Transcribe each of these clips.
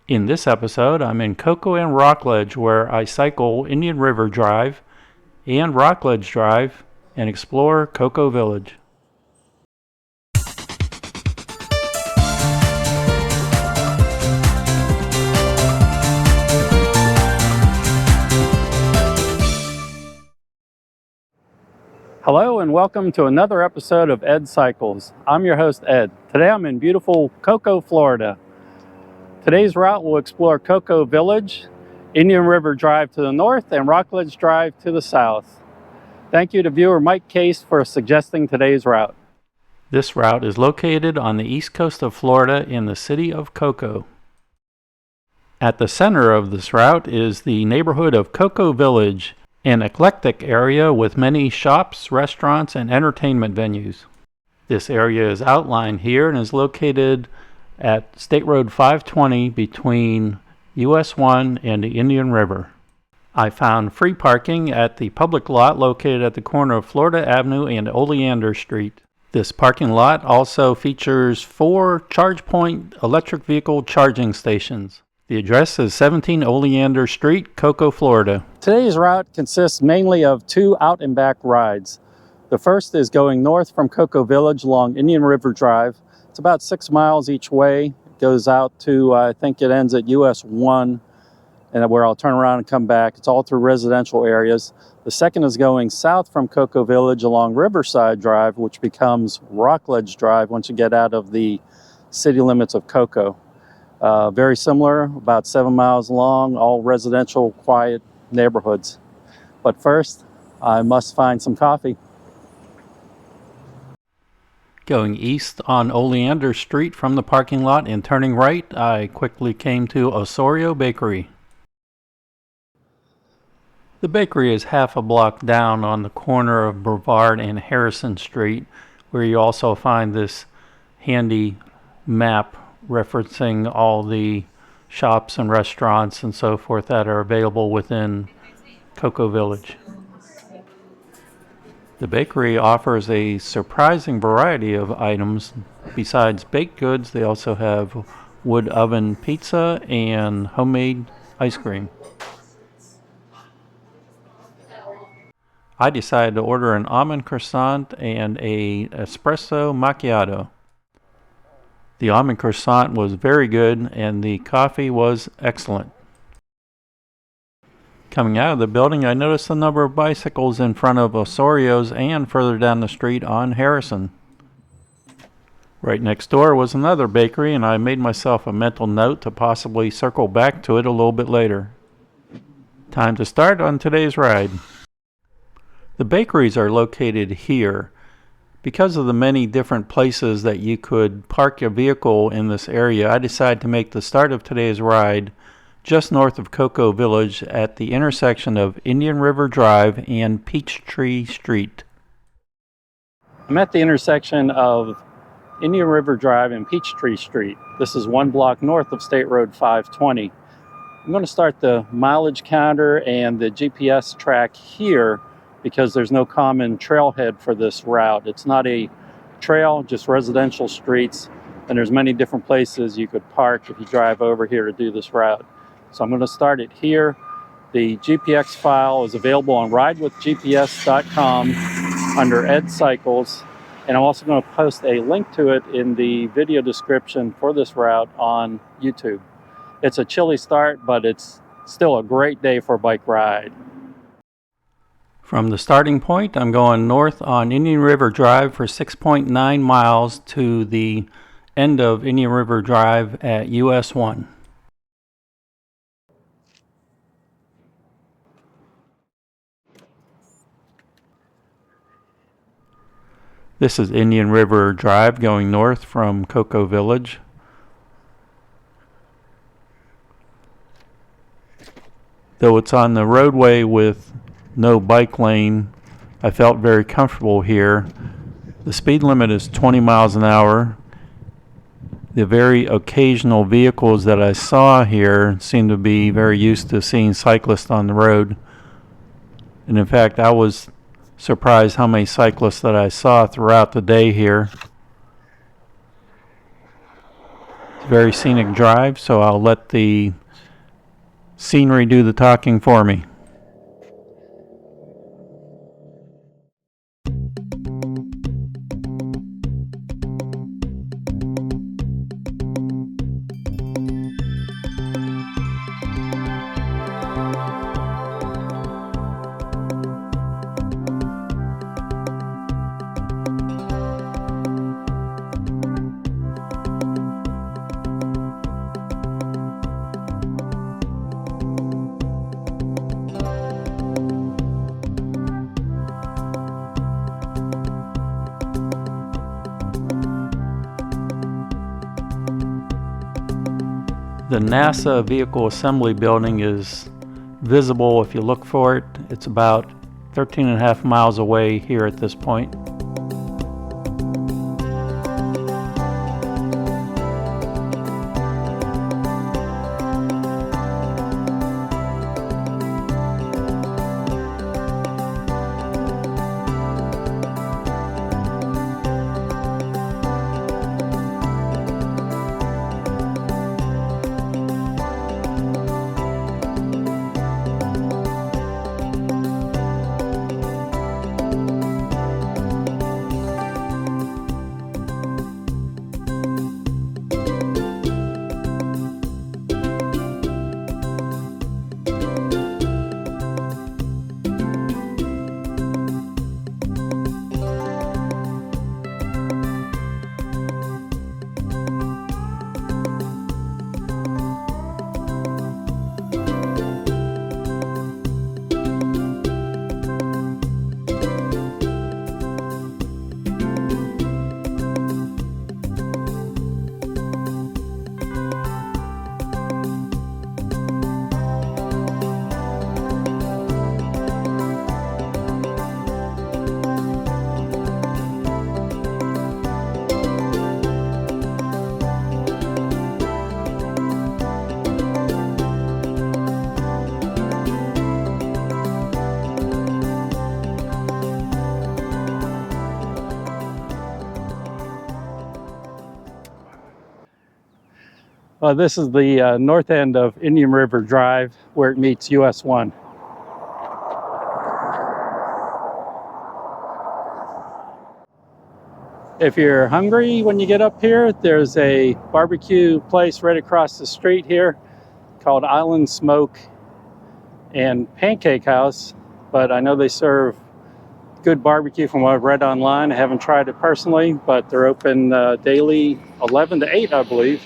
In this episode, I'm in Coca and Rockledge, where I cycle Indian Rive Drive and Rockledge Drive and explore Coca Village. Hello and welcome to another episode of Ed Cycles. I'm your host, Ed. Today I'm in beautiful Coca, Florida. Today's route will explore Coca Village, Indian Rive Drive to the north, and Rockledge Drive to the south. Thank you to viewer Mike Case for suggesting today's route. This route is located on the east coast of Florida in the city of Coca. At the center of this route is the neighborhood of Coca Village, an eclectic area with many shops, restaurants, and entertainment venues. This area is outlined here and is located at State Road 520 between US 1 and the Indian River. I found free parking at the public lot located at the corner of Florida Avenue and Oleander Street. This parking lot also features 4 ChargePoint electric vehicle charging stations. The address is 17 Oleander Street, Coca, Florida. Today's route consists mainly of 2 out and back rides. The first is going north from Coca Village along Indian Rive Drive. It's about 6 miles each way. It goes out to, I think it ends at US 1, and where I'll turn around and come back. It's all through residential areas. The second is going south from Coca Village along Riverside Drive, which becomes Rockledge Drive once you get out of the city limits of Coca. Very similar, about 7 miles long, all residential, quiet neighborhoods. But first, I must find some coffee. Going east on Oleander Street from the parking lot and turning right, I quickly came to Ossorio Bakery. The bakery is half a block down on the corner of Brevard and Harrison Street, where you also find this handy map referencing all the shops and restaurants and so forth that are available within Coca Village. The bakery offers a surprising variety of items. Besides baked goods, they also have wood oven pizza and homemade ice cream. I decided to order an almond croissant and an espresso macchiato. The almond croissant was very good and the coffee was excellent. Coming out of the building, I noticed a number of bicycles in front of Ossorio's and further down the street on Harrison. Right next door was another bakery, and I made myself a mental note to possibly circle back to it a little bit later. Time to start on today's ride. The bakeries are located here. Because of the many different places that you could park your vehicle in this area, I decided to make the start of today's ride just north of Coca Village at the intersection of Indian Rive Drive and Peachtree Street. I'm at the intersection of Indian Rive Drive and Peachtree Street. This is 1 block north of State Road 520. I'm going to start the mileage counter and the GPS track here because there's no common trailhead for this route. It's not a trail, just residential streets, and there's many different places you could park if you drive over here to do this route. So I'm going to start it here. The GPX file is available on ridewithgps.com under Ed Cycles, and I'm also going to post a link to it in the video description for this route on YouTube. It's a chilly start, but it's still a great day for a bike ride. From the starting point, I'm going north on Indian Rive Drive for 6.9 miles to the end of Indian Rive Drive at US 1. This is Indian Rive Drive going north from Coca Village. Though it's on the roadway with no bike lane, I felt very comfortable here. The speed limit is 20 miles an hour. The very occasional vehicles that I saw here seemed to be very used to seeing cyclists on the road. And in fact, I was surprised how many cyclists that I saw throughout the day here. It's a very scenic drive, so I'll let the scenery do the talking for me. The NASA Vehicle Assembly Building is visible if you look for it. It's about 13.5 miles away here at this point. This is the north end of Indian Rive Drive where it meets US 1. If you're hungry when you get up here, there's a barbecue place right across the street here called Island Smoke and Pancake House, but I know they serve good barbecue from what I've read online. I haven't tried it personally, but they're open daily 11 to 8, I believe.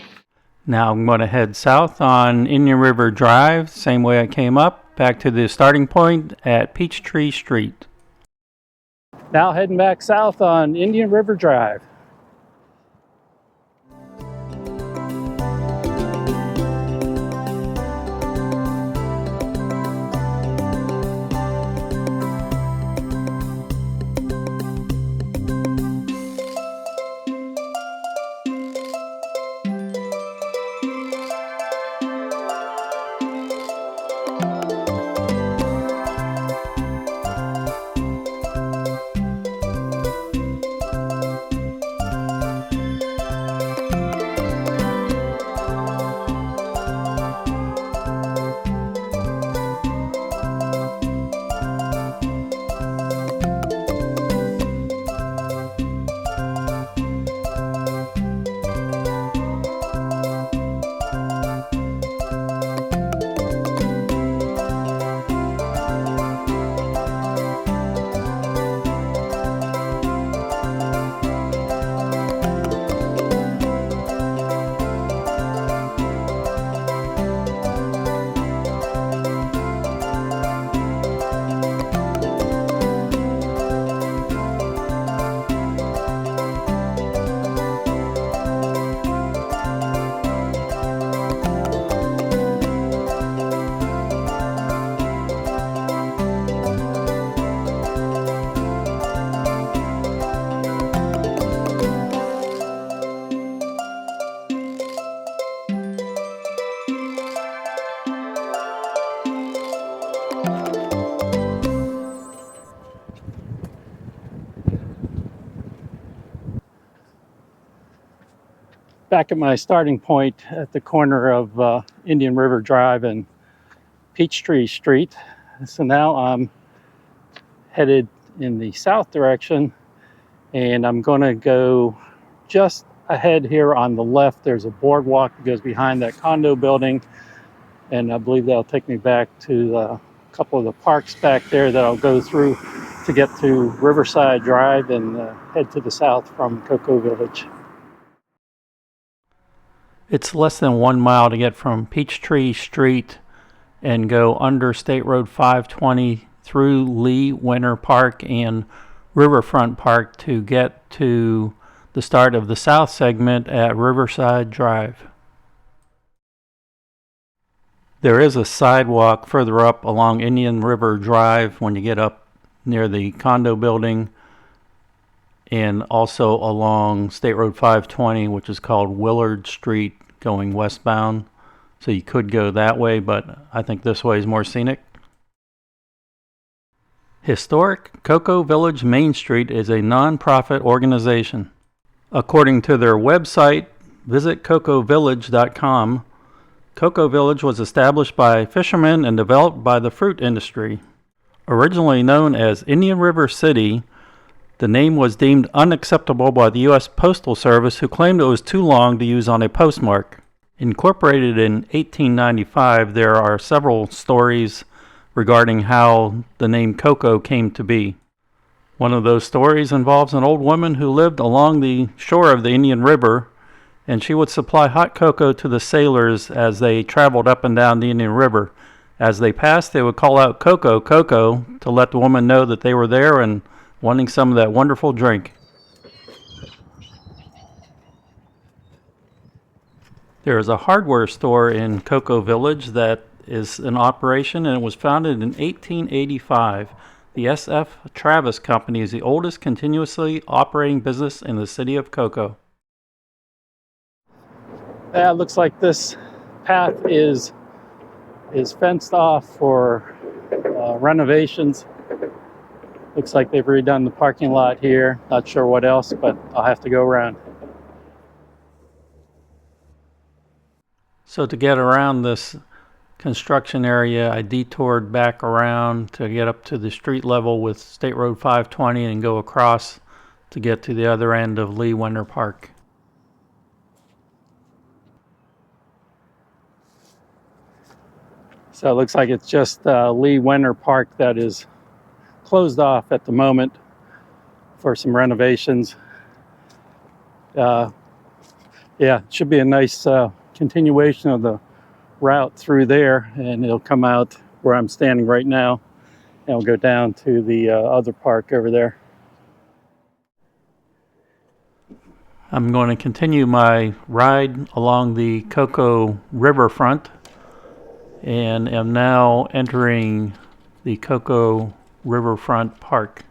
Now I'm going to head south on Indian Rive Drive, same way I came up, back to the starting point at Peachtree Street. Now heading back south on Indian Rive Drive. Back at my starting point at the corner of Indian Rive Drive and Peachtree Street. So now I'm headed in the south direction, and I'm going to go just ahead here on the left. There's a boardwalk that goes behind that condo building, and I believe that'll take me back to a couple of the parks back there that I'll go through to get to Riverside Drive and head to the south from Coca Village. It's less than 1 mile to get from Peachtree Street and go under State Road 520 through Wenner Park and Riverfront Park to get to the start of the south segment at Riverside Drive. There is a sidewalk further up along Indian Rive Drive when you get up near the condo building, and also along State Road 520, which is called Willard Street, going westbound. So you could go that way, but I think this way is more scenic. Historic Coca Village Main Street is a non-profit organization. According to their website, visit cocavillage.com, Coca Village was established by fishermen and developed by the fruit industry. Originally known as Indian River City, the name was deemed unacceptable by the U.S. Postal Service, who claimed it was too long to use on a postmark. Incorporated in 1895, there are several stories regarding how the name Cocoa came to be. One of those stories involves an old woman who lived along the shore of the Indian River, and she would supply hot cocoa to the sailors as they traveled up and down the Indian River. As they passed, they would call out "Cocoa, Cocoa," to let the woman know that they were there and wanting some of that wonderful drink. There is a hardware store in Coca Village that is in operation, and it was founded in 1885. The S.F. Travis Company is the oldest continuously operating business in the city of Cocoa. Yeah, it looks like this path is fenced off for renovations. Looks like they've redone the parking lot here. Not sure what else, but I'll have to go around. So to get around this construction area, I detoured back around to get up to the street level with State Road 520 and go across to get to the other end of Wenner Park. So it looks like it's just Wenner Park that is closed off at the moment for some renovations. Yeah, it should be a nice continuation of the route through there, and it'll come out where I'm standing right now, and it'll go down to the other park over there. I'm going to continue my ride along the Cocoa Riverfront, and am now entering the Cocoa Riverfront Park.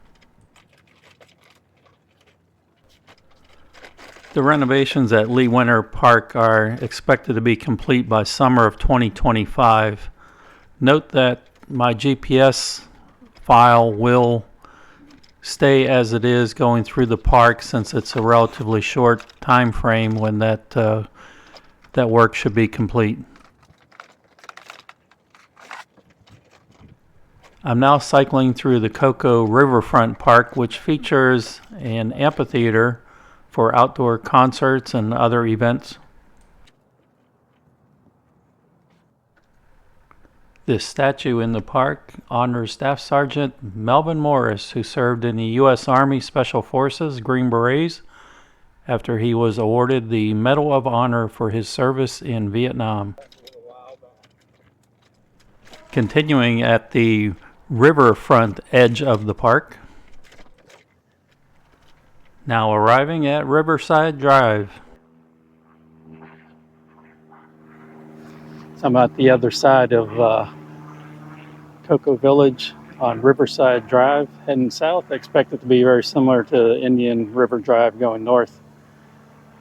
The renovations at Wenner Park are expected to be complete by summer of 2025. Note that my GPS file will stay as it is going through the park, since it's a relatively short time frame when that work should be complete. I'm now cycling through the Cocoa Riverfront Park, which features an amphitheater for outdoor concerts and other events. This statue in the park honors Staff Sergeant Melvin Morris, who served in the U.S. Army Special Forces Green Berets after he was awarded the Medal of Honor for his service in Vietnam. Continuing at the riverfront edge of the park. Now arriving at Riverside Drive. So I'm at the other side of Coca Village on Riverside Drive, heading south. I expect it to be very similar to Indian Rive Drive going north.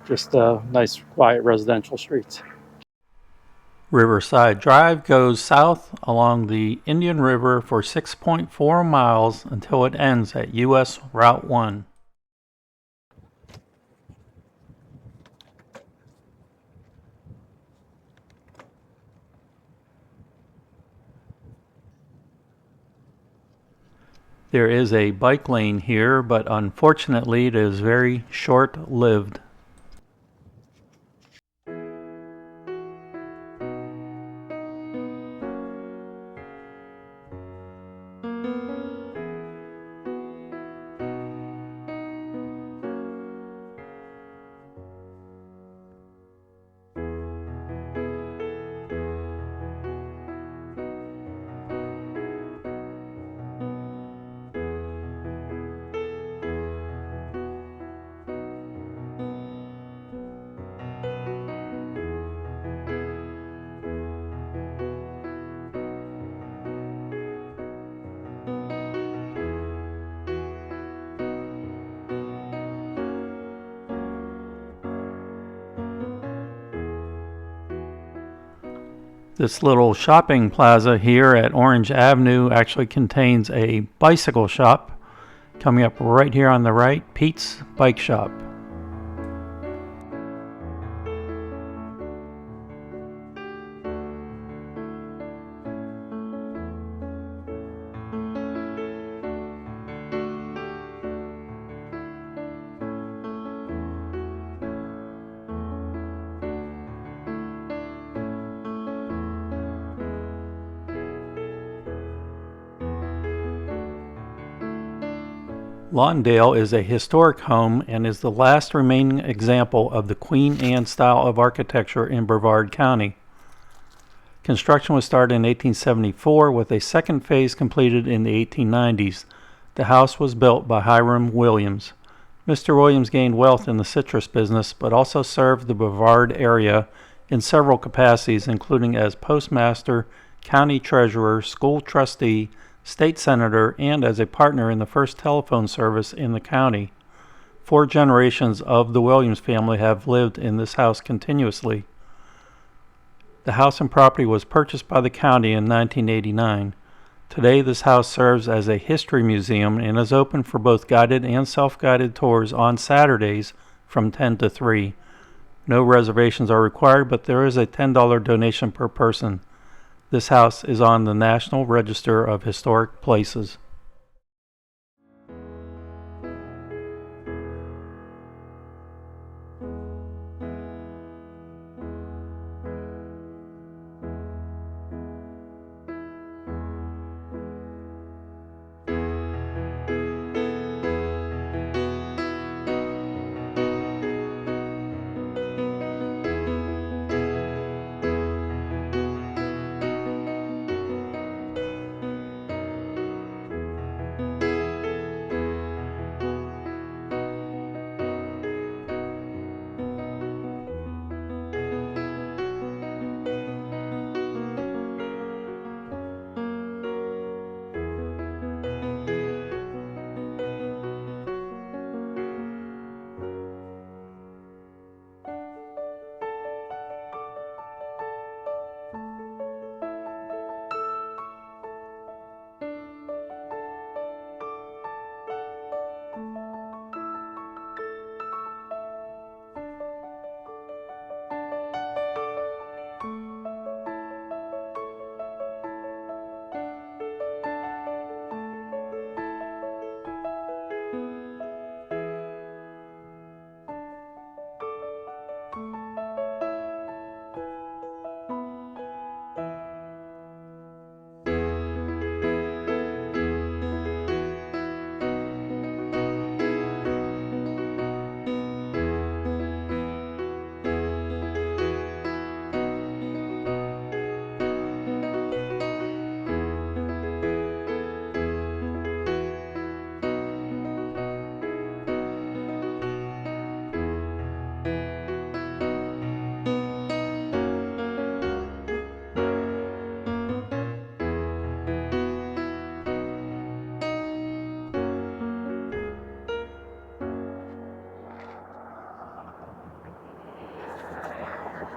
Just nice, quiet residential streets. Riverside Drive goes south along the Indian River for 6.4 miles until it ends at US Route 1. There is a bike lane here, but unfortunately it is very short-lived. This little shopping plaza here at Orange Avenue actually contains a bicycle shop. Coming up right here on the right, Pete's Bike Shop. Lawndale is a historic home and is the last remaining example of the Queen Anne style of architecture in Brevard County. Construction was started in 1874 with a second phase completed in the 1890s. The house was built by Hiram Williams. Mr. Williams gained wealth in the citrus business, but also served the Brevard area in several capacities, including as postmaster, county treasurer, school trustee, state senator, and as a partner in the first telephone service in the county. 4 generations of the Williams family have lived in this house continuously. The house and property was purchased by the county in 1989. Today, this house serves as a history museum and is open for both guided and self-guided tours on Saturdays from 10 to 3. No reservations are required, but there is a $10 donation per person. This house is on the National Register of Historic Places.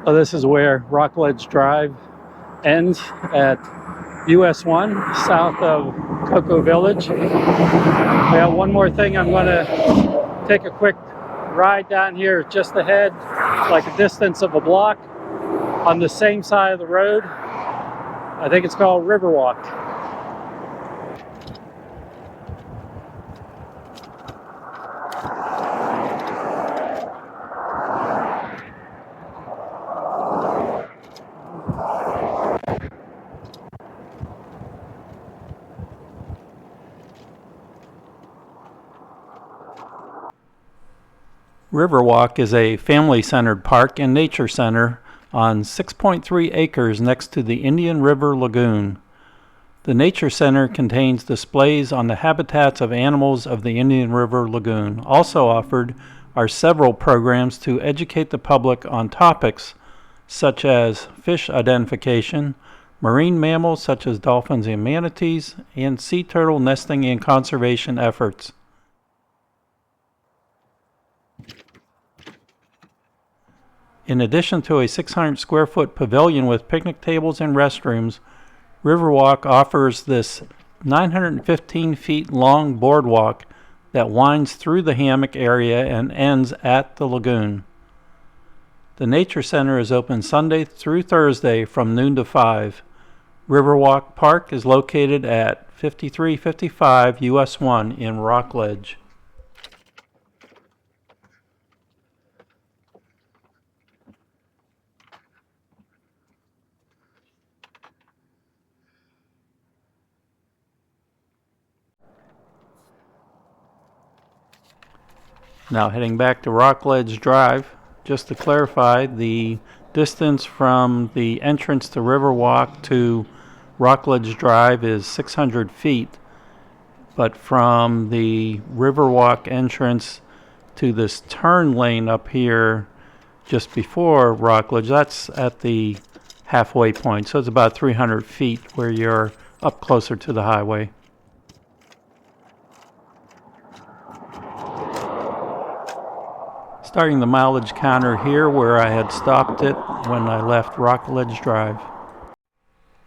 So this is where Rockledge Drive ends at US 1, south of Coca Village. We have one more thing. I'm going to take a quick ride down here just ahead, like a distance of a block, on the same side of the road. I think it's called Riverwalk. Riverwalk is a family-centered park and nature center on 6.3 acres next to the Indian River Lagoon. The Nature Center contains displays on the habitats of animals of the Indian River Lagoon. Also offered are several programs to educate the public on topics such as fish identification, marine mammals such as dolphins and manatees, and sea turtle nesting and conservation efforts. In addition to a 600 square foot pavilion with picnic tables and restrooms, Riverwalk offers this 915 feet long boardwalk that winds through the hammock area and ends at the lagoon. The Nature Center is open Sunday through Thursday from noon to 5. Riverwalk Park is located at 5355 US 1 in Rockledge. Now heading back to Rockledge Drive, just to clarify, the distance from the entrance to Riverwalk to Rockledge Drive is 600 feet, but from the Riverwalk entrance to this turn lane up here just before Rockledge, that's at the halfway point, so it's about 300 feet where you're up closer to the highway. Starting the mileage counter here where I had stopped it when I left Rockledge Drive.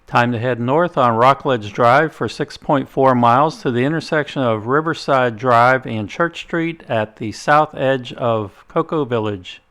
Time to head north on Rockledge Drive for 6.4 miles to the intersection of Riverside Drive and Church Street at the south edge of Coca Village.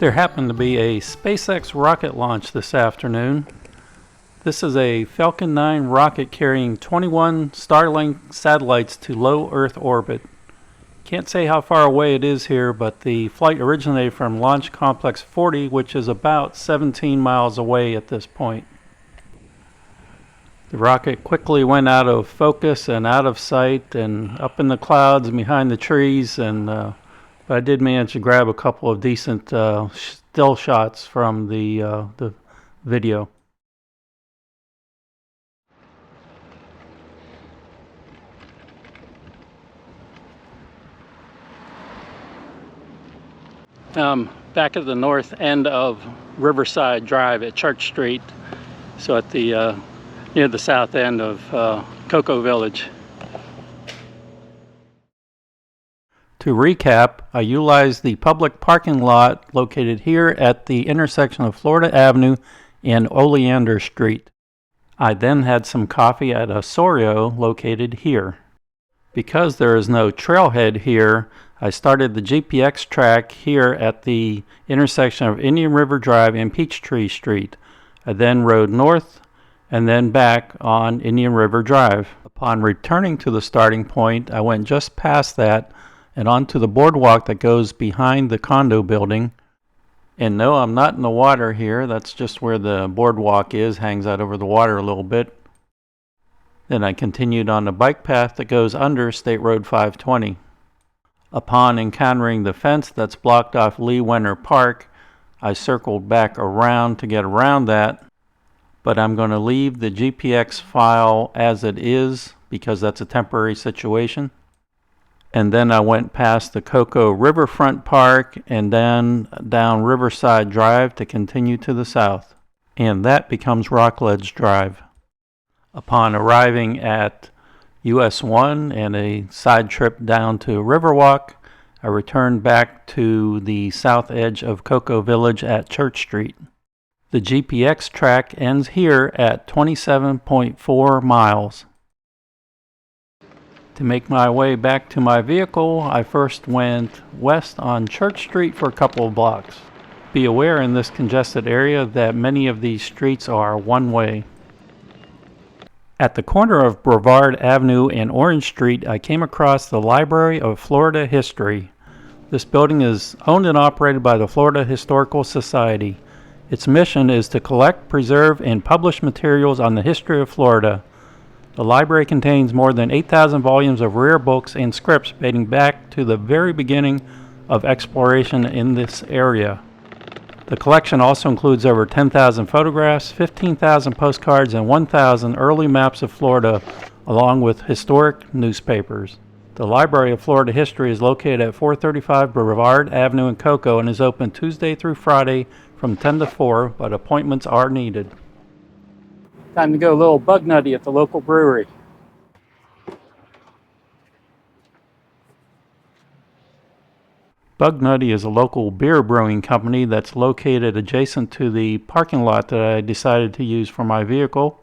There happened to be a SpaceX rocket launch this afternoon. This is a Falcon 9 rocket carrying 21 Starlink satellites to low Earth orbit. Can't say how far away it is here, but the flight originated from Launch Complex 40, which is about 17 miles away at this point. The rocket quickly went out of focus and out of sight and up in the clouds and behind the trees, but I did manage to grab a couple of decent still shots from the video. Back at the north end of Riverside Drive at Church Street, so at the near the south end of Coca Village. To recap, I utilized the public parking lot located here at the intersection of Florida Avenue and Oleander Street. I then had some coffee at Ossorio located here. Because there is no trailhead here, I started the GPX track here at the intersection of Indian Rive Drive and Peachtree Street. I then rode north and then back on Indian Rive Drive. Upon returning to the starting point, I went just past that and onto the boardwalk that goes behind the condo building. And no, I'm not in the water here. That's just where the boardwalk is, hangs out over the water a little bit. Then I continued on the bike path that goes under State Road 520. Upon encountering the fence that's blocked off Wenner Park, I circled back around to get around that, but I'm going to leave the GPX file as it is because that's a temporary situation. And then I went past the Coca Riverfront Park and then down Riverside Drive to continue to the south. And that becomes Rockledge Drive. Upon arriving at US 1 and a side trip down to Riverwalk, I returned back to the south edge of Coca Village at Church Street. The GPX track ends here at 27.4 miles. To make my way back to my vehicle, I first went west on Church Street for a couple of blocks. Be aware in this congested area that many of these streets are one-way. At the corner of Brevard Avenue and Orange Street, I came across the Library of Florida History. This building is owned and operated by the Florida Historical Society. Its mission is to collect, preserve, and publish materials on the history of Florida. The library contains more than 8,000 volumes of rare books and scripts dating back to the very beginning of exploration in this area. The collection also includes over 10,000 photographs, 15,000 postcards, and 1,000 early maps of Florida, along with historic newspapers. The Library of Florida History is located at 435 Brevard Avenue in Cocoa and is open Tuesday through Friday from 10 to 4, but appointments are needed. Time to go a little Bugnutty at the local brewery. Bugnutty is a local beer brewing company that's located adjacent to the parking lot that I decided to use for my vehicle.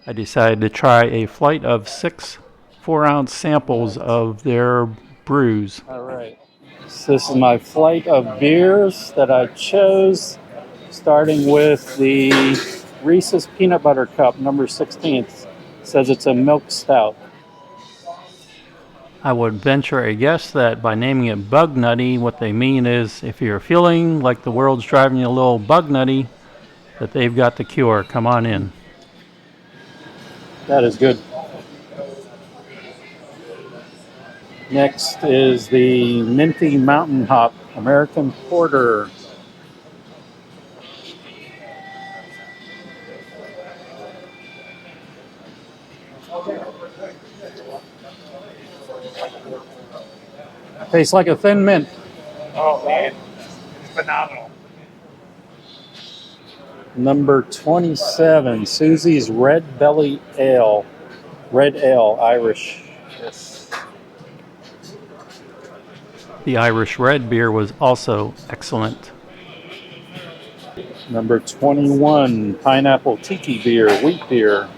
I decided to try a flight of 6 4-ounce samples of their brews. All right. So this is my flight of beers that I chose, starting with the Reese's Peanut Butter Cup, number 16. It says it's a milk stout. I would venture a guess that by naming it Bugnutty, what they mean is if you're feeling like the world's driving you a little Bugnutty, that they've got the cure. Come on in. That is good. Next is the Minty Mountain Hop American Porter. Tastes like a thin mint. Oh man, it's phenomenal. Number 27, Susie's Red Belly Ale. Red Ale, Irish. Yes. The Irish Red beer was also excellent. Number 21, Pineapple Tiki Beer, wheat beer.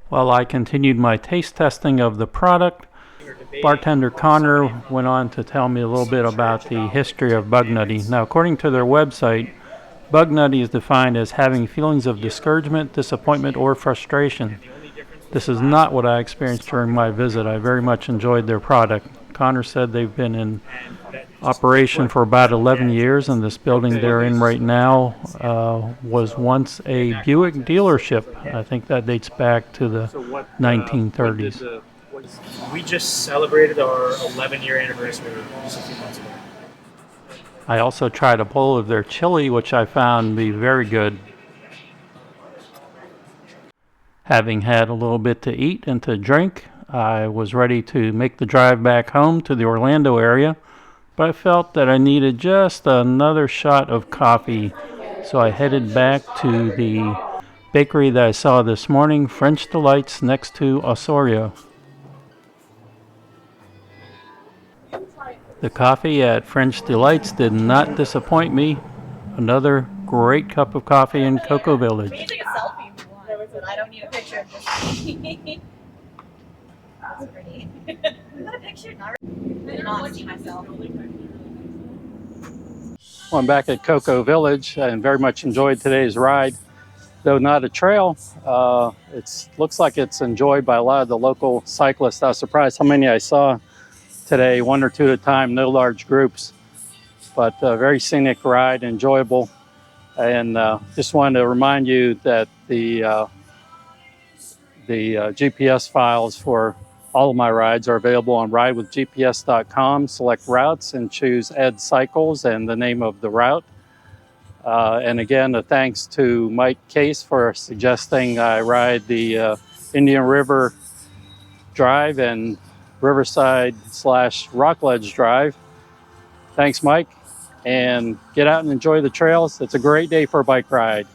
While I continued my taste testing of the product, bartender Connor went on to tell me a little bit about the history of Bugnutty. Now, according to their website, Bugnutty is defined as having feelings of discouragement, disappointment, or frustration. This is not what I experienced during my visit. I very much enjoyed their product. Connor said they've been in operation for about 11 years, and this building they're in right now was once a Buick dealership. I think that dates back to the 1930s. We just celebrated our 11-year anniversary just a few months ago. I also tried a bowl of their chili, which I found to be very good. Having had a little bit to eat and to drink, I was ready to make the drive back home to the Orlando area, but I felt that I needed just another shot of coffee, so I headed back to the bakery that I saw this morning, French Delights, next to Ossorio. The coffee at French Delights did not disappoint me. Another great cup of coffee in Coca Village. We can take a selfie if you want, but I don't need a picture of this. That's pretty. You got a picture? Not really. I did not see myself. Well, I'm back at Coca Village and very much enjoyed today's ride. Though not a trail, it looks like it's enjoyed by a lot of the local cyclists. I was surprised how many I saw today, one or two at a time, no large groups, but a very scenic ride, enjoyable. And just wanted to remind you that the GPS files for all of my rides are available on ridewithgps.com. Select routes and choose Ed Cycles and the name of the route. And again, a thanks to Mike Case for suggesting I ride the Indian Rive Drive and Riverside/Rockledge Drive. Thanks, Mike, and get out and enjoy the trails. It's a great day for a bike ride.